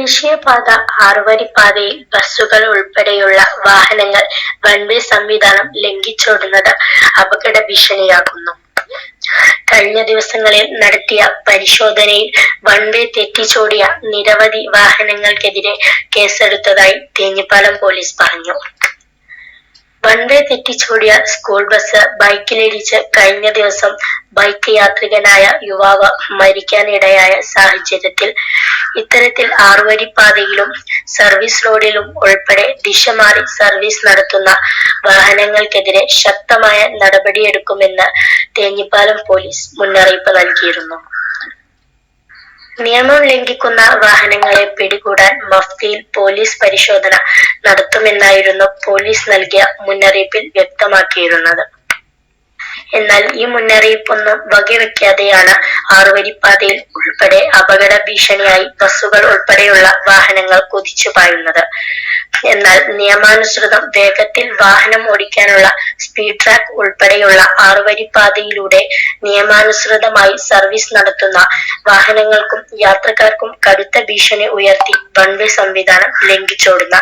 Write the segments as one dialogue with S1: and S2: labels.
S1: ദേശീയപാത 6 വരിപ്പാതയിൽ ബസ്സുകൾ ഉൾപ്പെടെയുള്ള വാഹനങ്ങൾ വൺവേ സംവിധാനം ലംഘിച്ചോടുന്നത് അപകട ഭീഷണിയാകുന്നു. കഴിഞ്ഞ ദിവസങ്ങളിൽ നടത്തിയ പരിശോധനയിൽ വൺവേ തെറ്റിച്ചോടിയ നിരവധി വാഹനങ്ങൾക്കെതിരെ കേസെടുത്തതായി തേഞ്ഞിപ്പാലം പോലീസ് പറഞ്ഞു. വൺവേ തെറ്റിച്ചോടിയ സ്കൂൾ ബസ് ബൈക്കിലിടിച്ച് കഴിഞ്ഞ ദിവസം ബൈക്ക് യാത്രികനായ യുവാവ് മരിക്കാനിടയായ സാഹചര്യത്തിൽ ഇത്തരത്തിൽ 6 വരിപ്പാതയിലും സർവീസ് റോഡിലും ഉൾപ്പെടെ ദിശ മാറി സർവീസ് നടത്തുന്ന വാഹനങ്ങൾക്കെതിരെ ശക്തമായ നടപടിയെടുക്കുമെന്ന് തേഞ്ഞിപ്പാലം പോലീസ് മുന്നറിയിപ്പ് നൽകിയിരുന്നു. നിയമം ലംഘിക്കുന്ന വാഹനങ്ങളെ പിടികൂടാൻ മഫ്തിയിൽ പോലീസ് പരിശോധന നടത്തുമെന്നായിരുന്നു പോലീസ് നൽകിയ മുന്നറിയിപ്പിൽ വ്യക്തമാക്കിയിരുന്നത്. എന്നാൽ ഈ മുന്നറിയിപ്പൊന്നും വകവെക്കാതെയാണ് 6 വരിപ്പാതയിൽ ഉൾപ്പെടെ അപകട ഭീഷണിയായി ബസ്സുകൾ ഉൾപ്പെടെയുള്ള വാഹനങ്ങൾ കുതിച്ചു പായുന്നത്. എന്നാൽ നിയമാനുസൃതം വേഗത്തിൽ വാഹനം ഓടിക്കാനുള്ള സ്പീഡ് ട്രാക്ക് ഉൾപ്പെടെയുള്ള 6 വരിപ്പാതയിലൂടെ നിയമാനുസൃതമായി സർവീസ് നടത്തുന്ന വാഹനങ്ങൾക്കും യാത്രക്കാർക്കും കടുത്ത ഭീഷണി ഉയർത്തി വൺവേ സംവിധാനം ലംഘിച്ചോടുന്ന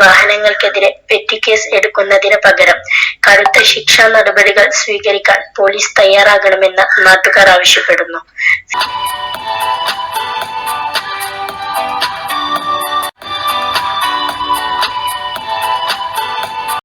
S1: വാഹനങ്ങൾക്കെതിരെ പെറ്റി കേസ് എടുക്കുന്നതിന് പകരം കടുത്ത ശിക്ഷാ നടപടികൾ സ്വീകരിക്കാൻ പോലീസ് തയ്യാറാകണമെന്ന് നാട്ടുകാർ ആവശ്യപ്പെടുന്നു.